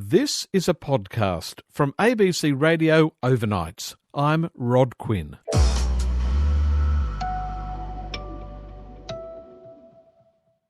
This is a podcast from ABC Radio Overnights. I'm Rod Quinn.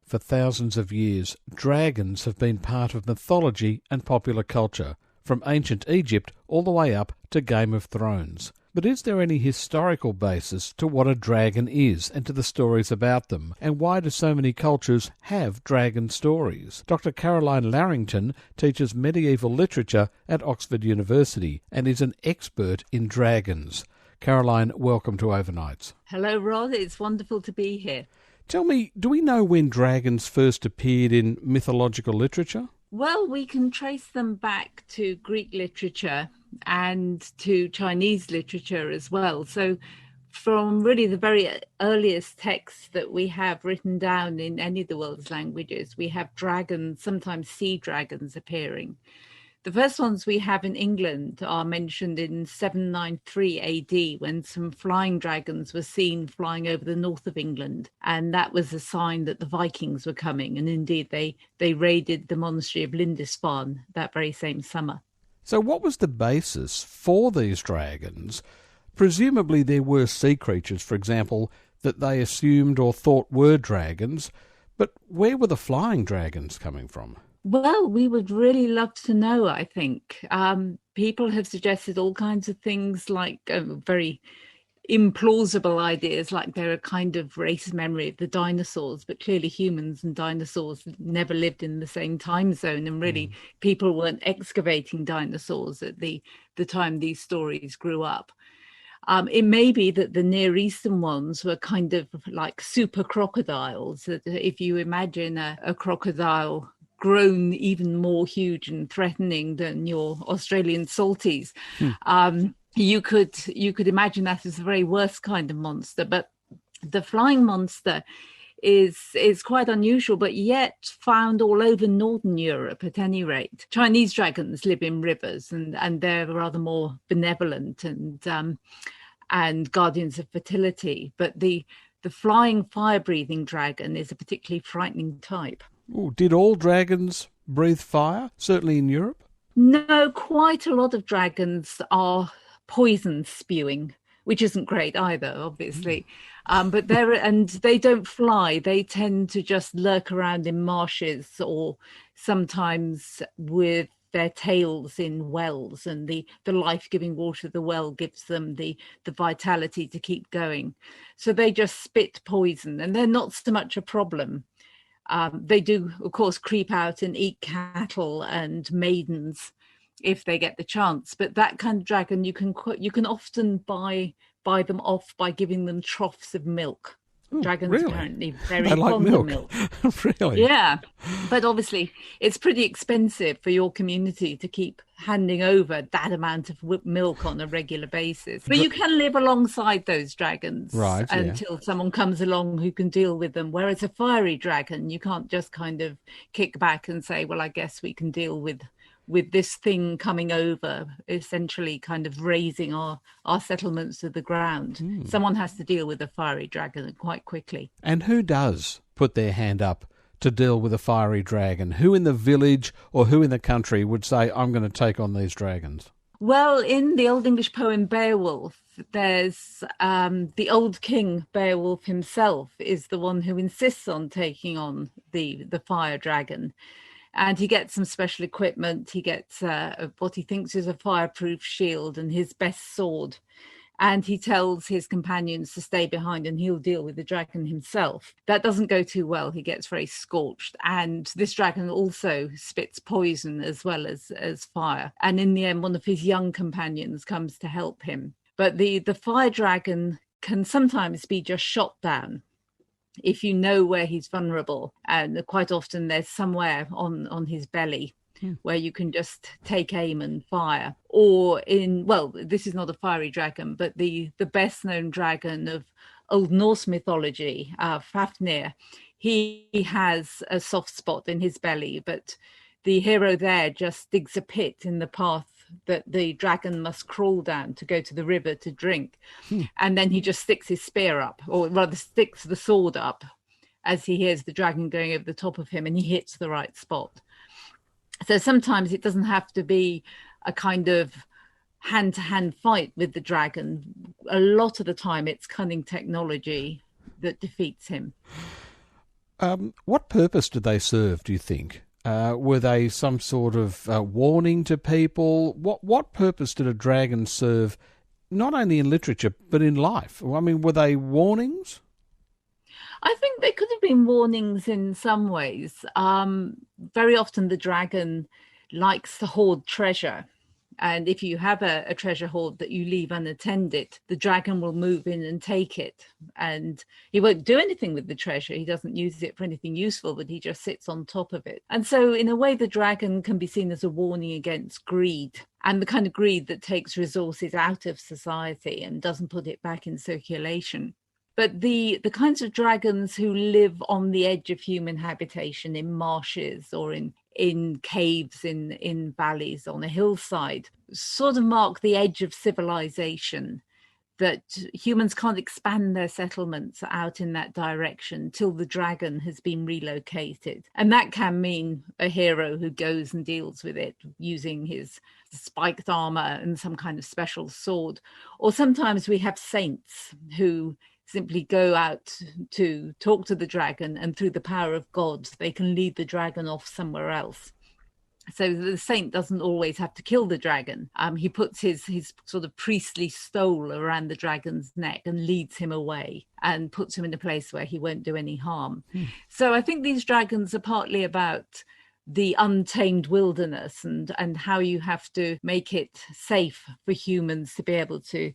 For thousands of years, dragons have been part of mythology and popular culture, from ancient Egypt all the way up to Game of Thrones. But is there any historical basis to what a dragon is and to the stories about them? And why do so many cultures have dragon stories? Dr. Caroline Larrington teaches medieval literature at Oxford University and is an expert in dragons. Caroline, welcome to Overnights. Hello, Rod. It's wonderful to be here. Tell me, do we know when dragons first appeared in mythological literature? Well, we can trace them back to Greek literature and to Chinese literature as well. So from really the very earliest texts that we have written down in any of the world's languages, we have dragons, sometimes sea dragons, appearing. The first ones we have in England are mentioned in 793 AD, when some flying dragons were seen flying over the north of England. And that was a sign that the Vikings were coming. And indeed, they raided the monastery of Lindisfarne that very same summer. So what was the basis for these dragons? Presumably there were sea creatures, for example, that they assumed or thought were dragons. But where were the flying dragons coming from? Well, we would really love to know, I think. People have suggested all kinds of things, like very implausible ideas, like they're a kind of race memory of the dinosaurs, but clearly humans and dinosaurs never lived in the same time zone, and really people weren't excavating dinosaurs at the time these stories grew up. It may be that the Near Eastern ones were kind of like super crocodiles. That if you imagine a crocodile grown even more huge and threatening than your Australian salties, you could imagine that as the very worst kind of monster. But the flying monster is quite unusual, but yet found all over Northern Europe at any rate. Chinese dragons live in rivers, and they're rather more benevolent and guardians of fertility. But the flying fire-breathing dragon is a particularly frightening type. Ooh, did all dragons breathe fire, certainly in Europe? No, quite a lot of dragons are poison spewing, which isn't great either, obviously. But they don't fly. They tend to just lurk around in marshes, or sometimes with their tails in wells, and the life-giving water of the well gives them the vitality to keep going. So they just spit poison, and they're not so much a problem. They do, of course, creep out and eat cattle and maidens if they get the chance. But that kind of dragon, you can often buy them off by giving them troughs of milk. Dragons really? Apparently very they like fond milk. of milk. Really? Yeah, but obviously it's pretty expensive for your community to keep handing over that amount of milk on a regular basis. But you can live alongside those dragons until someone comes along who can deal with them. Whereas a fiery dragon, you can't just kind of kick back and say, well, I guess we can deal with this thing coming over, essentially kind of raising our settlements to the ground. Someone has to deal with a fiery dragon quite quickly. And who does put their hand up to deal with a fiery dragon? Who in the village or who in the country would say, I'm going to take on these dragons? Well, in the Old English poem Beowulf, there's the old king Beowulf himself is the one who insists on taking on the fire dragon. And he gets some special equipment. He gets what he thinks is a fireproof shield and his best sword. And he tells his companions to stay behind and he'll deal with the dragon himself. That doesn't go too well. He gets very scorched. And this dragon also spits poison as well as fire. And in the end, one of his young companions comes to help him. But the fire dragon can sometimes be just shot down if you know where he's vulnerable. And quite often there's somewhere on his belly where you can just take aim and fire. Or this is not a fiery dragon, but the best known dragon of Old Norse mythology, Fafnir, he has a soft spot in his belly, but the hero there just digs a pit in the path that the dragon must crawl down to go to the river to drink. And then he just sticks his spear up, or rather sticks the sword up as he hears the dragon going over the top of him, and he hits the right spot. So sometimes it doesn't have to be a kind of hand-to-hand fight with the dragon. A lot of the time it's cunning technology that defeats him. What purpose did they serve, do you think? Were they some sort of warning to people? What purpose did a dragon serve, not only in literature, but in life? I mean, were they warnings? I think they could have been warnings in some ways. Very often the dragon likes to hoard treasure. And if you have a treasure hoard that you leave unattended, the dragon will move in and take it. And he won't do anything with the treasure. He doesn't use it for anything useful, but he just sits on top of it. And so in a way, the dragon can be seen as a warning against greed, and the kind of greed that takes resources out of society and doesn't put it back in circulation. But the kinds of dragons who live on the edge of human habitation in marshes or in caves, in valleys, on a hillside, sort of mark the edge of civilization, that humans can't expand their settlements out in that direction till the dragon has been relocated. And that can mean a hero who goes and deals with it using his spiked armor and some kind of special sword. Or sometimes we have saints who simply go out to talk to the dragon, and through the power of God, they can lead the dragon off somewhere else. So the saint doesn't always have to kill the dragon. He puts his sort of priestly stole around the dragon's neck and leads him away and puts him in a place where he won't do any harm. So I think these dragons are partly about the untamed wilderness and how you have to make it safe for humans to be able to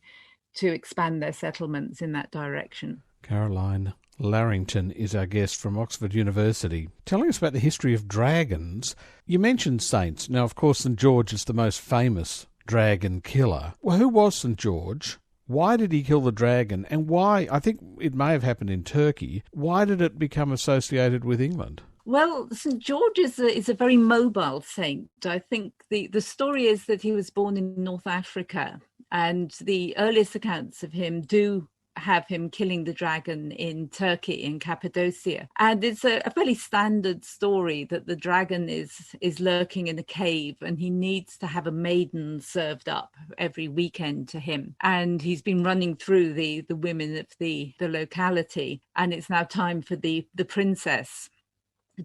expand their settlements in that direction. Caroline Larrington is our guest from Oxford University, telling us about the history of dragons. You mentioned saints. Now, of course, St. George is the most famous dragon killer. Well, who was St. George? Why did he kill the dragon? And why, I think it may have happened in Turkey, why did it become associated with England? Well, St. George is a very mobile saint. I think the story is that he was born in North Africa, and the earliest accounts of him do have him killing the dragon in Turkey, in Cappadocia. And it's a fairly standard story that the dragon is lurking in a cave, and he needs to have a maiden served up every weekend to him. And he's been running through the women of the locality, and it's now time for the princess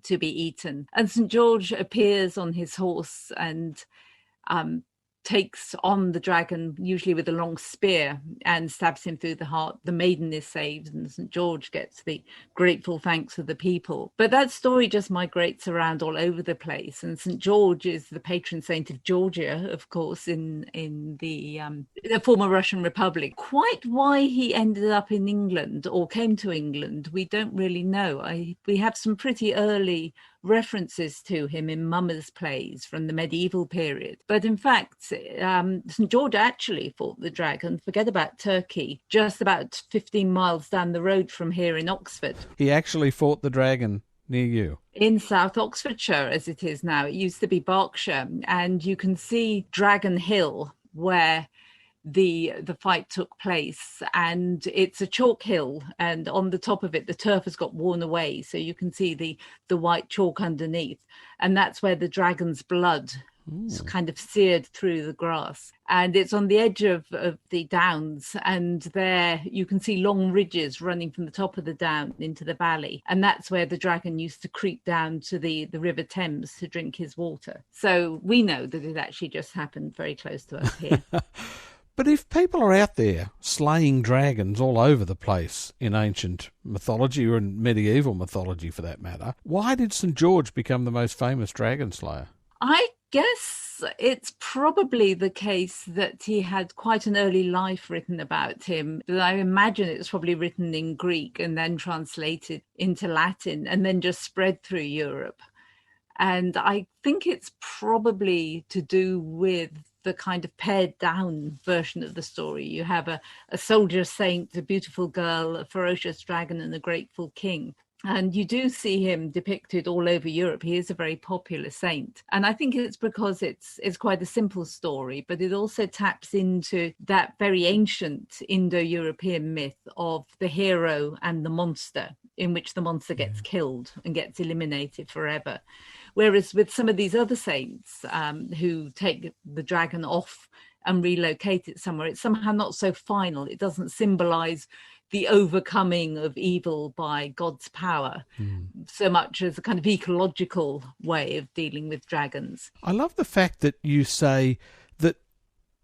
to be eaten. And St. George appears on his horse and takes on the dragon, usually with a long spear, and stabs him through the heart. The maiden is saved, and St. George gets the grateful thanks of the people. But that story just migrates around all over the place. And St. George is the patron saint of Georgia, of course, in the former Russian Republic. Quite why he ended up in England or came to England, we don't really know. We have some pretty early references to him in mummers' plays from the medieval period. But in fact, St. George actually fought the dragon, forget about Turkey, just about 15 miles down the road from here in Oxford. He actually fought the dragon near you? In South Oxfordshire, as it is now. It used to be Berkshire. And you can see Dragon Hill, where the fight took place, and it's a chalk hill, and on the top of it the turf has got worn away, so you can see the white chalk underneath, and that's where the dragon's blood is kind of seared through the grass. And it's on the edge of the downs, and there you can see long ridges running from the top of the down into the valley, and that's where the dragon used to creep down to the River Thames to drink his water. So we know that it actually just happened very close to us here. But if people are out there slaying dragons all over the place in ancient mythology, or in medieval mythology for that matter, why did St. George become the most famous dragon slayer? I guess it's probably the case that he had quite an early life written about him. I imagine it's probably written in Greek and then translated into Latin and then just spread through Europe. And I think it's probably to do with the kind of pared down version of the story. You have a soldier saint, a beautiful girl, a ferocious dragon, and a grateful king. And you do see him depicted all over Europe. He is a very popular saint. And I think it's because it's quite a simple story, but it also taps into that very ancient Indo-European myth of the hero and the monster. in which the monster gets killed and gets eliminated forever. Whereas with some of these other saints who take the dragon off and relocate it somewhere, it's somehow not so final. It doesn't symbolize the overcoming of evil by God's power so much as a kind of ecological way of dealing with dragons. I love the fact that you say that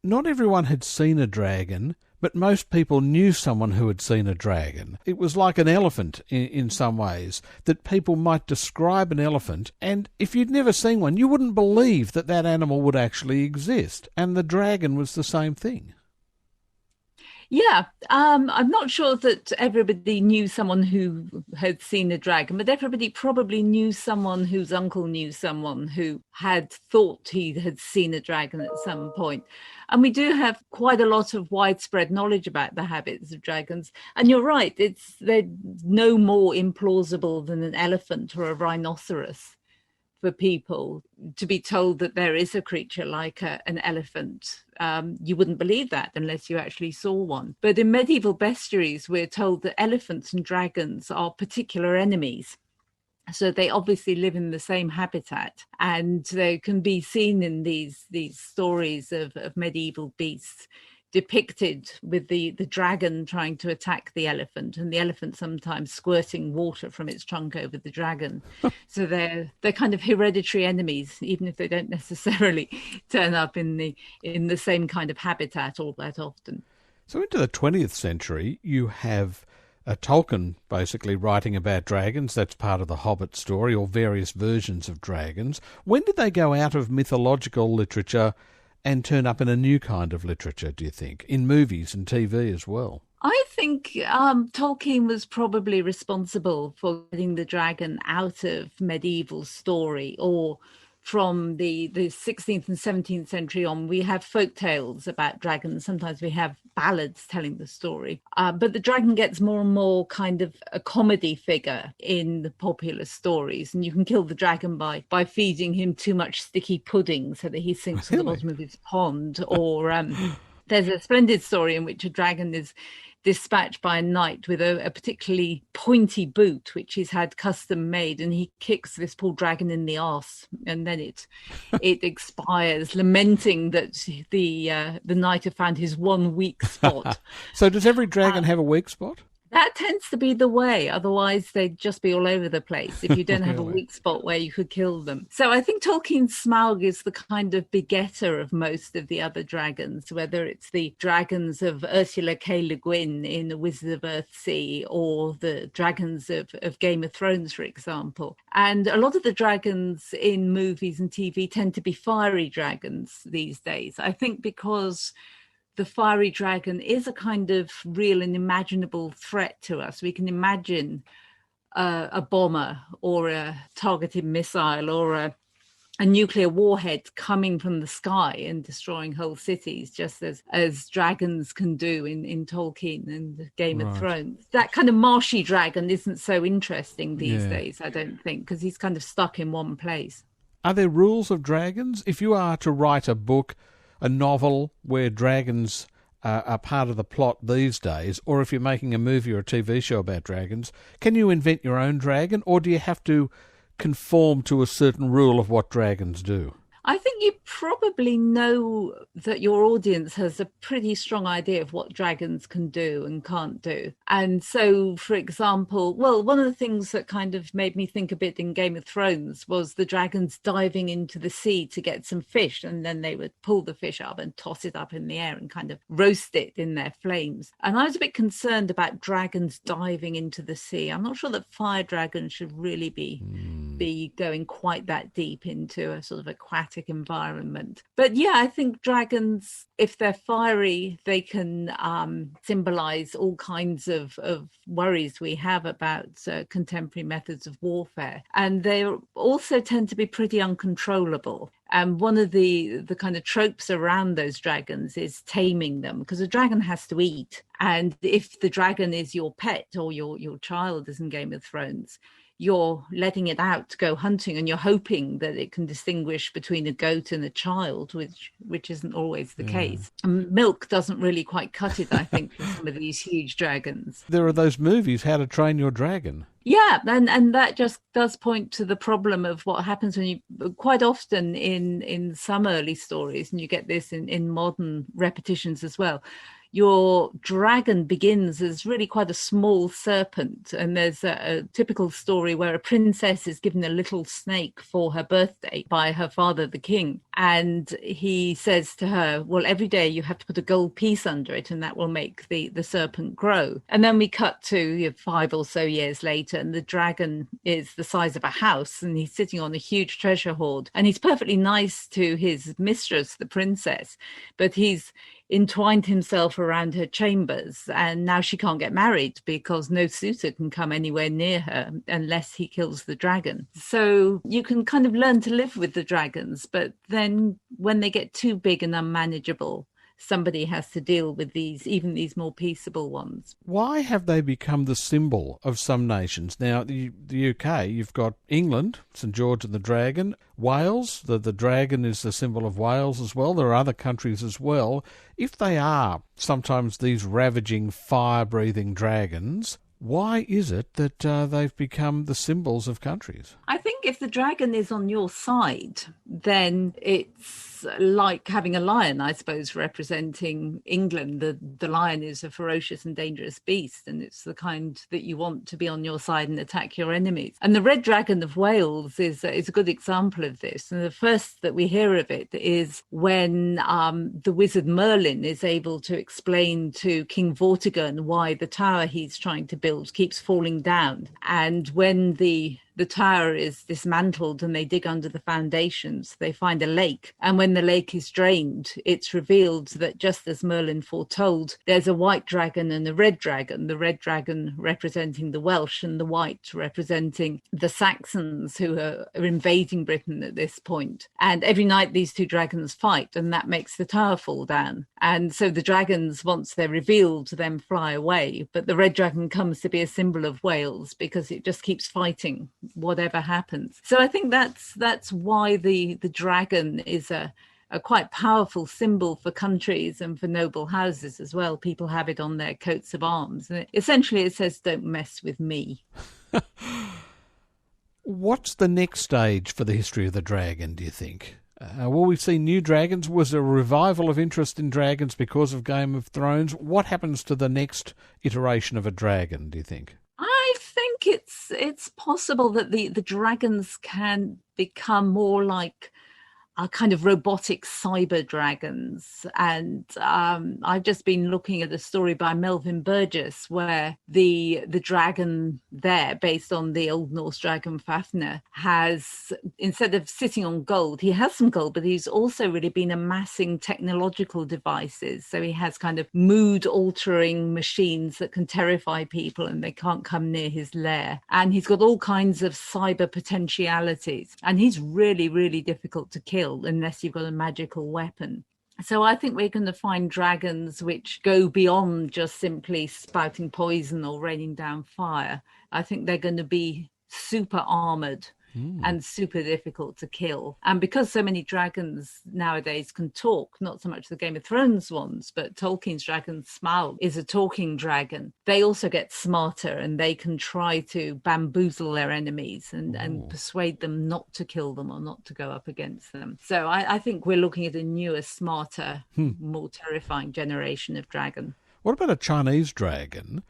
not everyone had seen a dragon, but most people knew someone who had seen a dragon. It was like an elephant in some ways, that people might describe an elephant, and if you'd never seen one, you wouldn't believe that that animal would actually exist. And the dragon was the same thing. Yeah, I'm not sure that everybody knew someone who had seen a dragon, but everybody probably knew someone whose uncle knew someone who had thought he had seen a dragon at some point. And we do have quite a lot of widespread knowledge about the habits of dragons. And you're right, they're no more implausible than an elephant or a rhinoceros for people to be told that there is a creature like an elephant. You wouldn't believe that unless you actually saw one. But in medieval bestiaries, we're told that elephants and dragons are particular enemies. So they obviously live in the same habitat, and they can be seen in these stories of medieval beasts depicted with the dragon trying to attack the elephant, and the elephant sometimes squirting water from its trunk over the dragon. So they're kind of hereditary enemies, even if they don't necessarily turn up in the same kind of habitat all that often. So into the 20th century, you have Tolkien basically writing about dragons. That's part of the Hobbit story, or various versions of dragons. When did they go out of mythological literature and turn up in a new kind of literature, do you think, in movies and TV as well? I think Tolkien was probably responsible for getting the dragon out of medieval story, or from the 16th and 17th century on, we have folk tales about dragons. Sometimes we have ballads telling the story. But the dragon gets more and more kind of a comedy figure in the popular stories. And you can kill the dragon by feeding him too much sticky pudding so that he sinks to the bottom of his pond. Or there's a splendid story in which a dragon is dispatched by a knight with a particularly pointy boot, which he's had custom made, and he kicks this poor dragon in the arse, and then it expires, lamenting that the knight had found his one weak spot. So does every dragon have a weak spot? That tends to be the way. Otherwise, they'd just be all over the place if you don't have a weak spot where you could kill them. So I think Tolkien's Smaug is the kind of begetter of most of the other dragons, whether it's the dragons of Ursula K. Le Guin in The Wizard of Earthsea, or the dragons of Game of Thrones, for example. And a lot of the dragons in movies and TV tend to be fiery dragons these days. I think because the fiery dragon is a kind of real and imaginable threat to us. We can imagine a bomber or a targeted missile or a nuclear warhead coming from the sky and destroying whole cities, just as dragons can do in Tolkien and Game of Thrones. That kind of marshy dragon isn't so interesting these days, I don't think, because he's kind of stuck in one place. Are there rules of dragons? If you are to write a book, a novel where dragons are part of the plot these days, or if you're making a movie or a TV show about dragons, can you invent your own dragon, or do you have to conform to a certain rule of what dragons do? I think you probably know that your audience has a pretty strong idea of what dragons can do and can't do. And so, for example, well, one of the things that kind of made me think a bit in Game of Thrones was the dragons diving into the sea to get some fish, and then they would pull the fish up and toss it up in the air and kind of roast it in their flames. And I was a bit concerned about dragons diving into the sea. I'm not sure that fire dragons should really be going quite that deep into a sort of aquatic environment. But yeah, I think dragons, if they're fiery, they can symbolize all kinds of worries we have about contemporary methods of warfare. And they also tend to be pretty uncontrollable. And one of the kind of tropes around those dragons is taming them, because a dragon has to eat. And if the dragon is your pet or your child, as in Game of Thrones, you're letting it out to go hunting, and you're hoping that it can distinguish between a goat and a child, which isn't always the case. And milk doesn't really quite cut it, I think, for some of these huge dragons. There are those movies, How to Train Your Dragon. Yeah, and that just does point to the problem of what happens when you, quite often in some early stories, and you get this in modern repetitions as well, your dragon begins as really quite a small serpent, and there's a typical story where a princess is given a little snake for her birthday by her father, the king, and he says to her, well, every day you have to put a gold piece under it, and that will make the serpent grow. And then we cut to 5 or so years later, and the dragon is the size of a house, and he's sitting on a huge treasure hoard, and he's perfectly nice to his mistress, the princess, but he's entwined himself around her chambers, and now she can't get married because no suitor can come anywhere near her unless he kills the dragon. So you can kind of learn to live with the dragons, but then when they get too big and unmanageable, somebody has to deal with even these more peaceable ones. Why have they become the symbol of some nations? Now, the UK, you've got England, St George and the Dragon. Wales, the dragon is the symbol of Wales as well. There are other countries as well. If they are sometimes these ravaging, fire-breathing dragons, why is it that they've become the symbols of countries? I think if the dragon is on your side, then it's like having a lion, I suppose, representing England. The lion is a ferocious and dangerous beast, and it's the kind that you want to be on your side and attack your enemies. And the red dragon of Wales is a good example of this. And the first that we hear of it is when the wizard Merlin is able to explain to King Vortigern why the tower he's trying to build keeps falling down. And when the tower is dismantled and they dig under the foundations, they find a lake. And when the lake is drained, it's revealed that just as Merlin foretold, there's a white dragon and a red dragon, the red dragon representing the Welsh and the white representing the Saxons who are invading Britain at this point. And every night these two dragons fight, and that makes the tower fall down. And so the dragons, once they're revealed, then fly away. But the red dragon comes to be a symbol of Wales because it just keeps fighting whatever happens. So I think that's why the dragon is a quite powerful symbol for countries and for noble houses as well. People have it on their coats of arms. And essentially it says, don't mess with me. What's the next stage for the history of the dragon, do you think? Will we see new dragons? Was there a revival of interest in dragons because of Game of Thrones? What happens to the next iteration of a dragon, do you think? I think it's possible that the dragons can become more like kind of robotic cyber dragons. And I've just been looking at a story by Melvin Burgess where the dragon there, based on the Old Norse dragon Fafnir, has, instead of sitting on gold, he has some gold, but he's also really been amassing technological devices. So he has kind of mood-altering machines that can terrify people and they can't come near his lair. And he's got all kinds of cyber potentialities. And he's really, really difficult to kill unless you've got a magical weapon. So I think we're going to find dragons which go beyond just simply spouting poison or raining down fire. I think they're going to be super armored and super difficult to kill. And because so many dragons nowadays can talk, not so much the Game of Thrones ones, but Tolkien's dragon Smaug is a talking dragon. They also get smarter and they can try to bamboozle their enemies and persuade them not to kill them or not to go up against them. So I think we're looking at a newer, smarter, more terrifying generation of dragon. What about a Chinese dragon?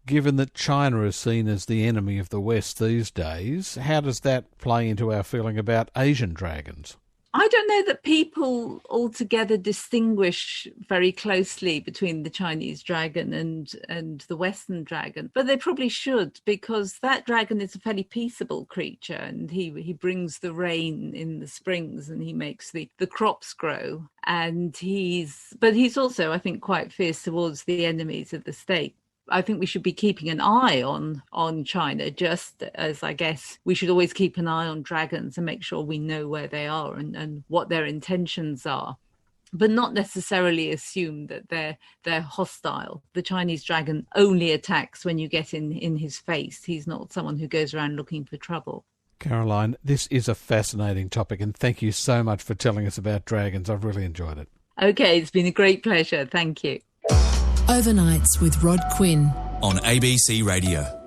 Given that China is seen as the enemy of the West these days, how does that play into our feeling about Asian dragons? I don't know that people altogether distinguish very closely between the Chinese dragon and the Western dragon, but they probably should, because that dragon is a fairly peaceable creature and he brings the rain in the springs and he makes the crops grow. And he's also, I think, quite fierce towards the enemies of the state. I think we should be keeping an eye on China, just as I guess we should always keep an eye on dragons and make sure we know where they are and what their intentions are, but not necessarily assume that they're hostile. The Chinese dragon only attacks when you get in his face. He's not someone who goes around looking for trouble. Caroline, this is a fascinating topic, and thank you so much for telling us about dragons. I've really enjoyed it. Okay, it's been a great pleasure. Thank you. Overnights with Rod Quinn on ABC Radio.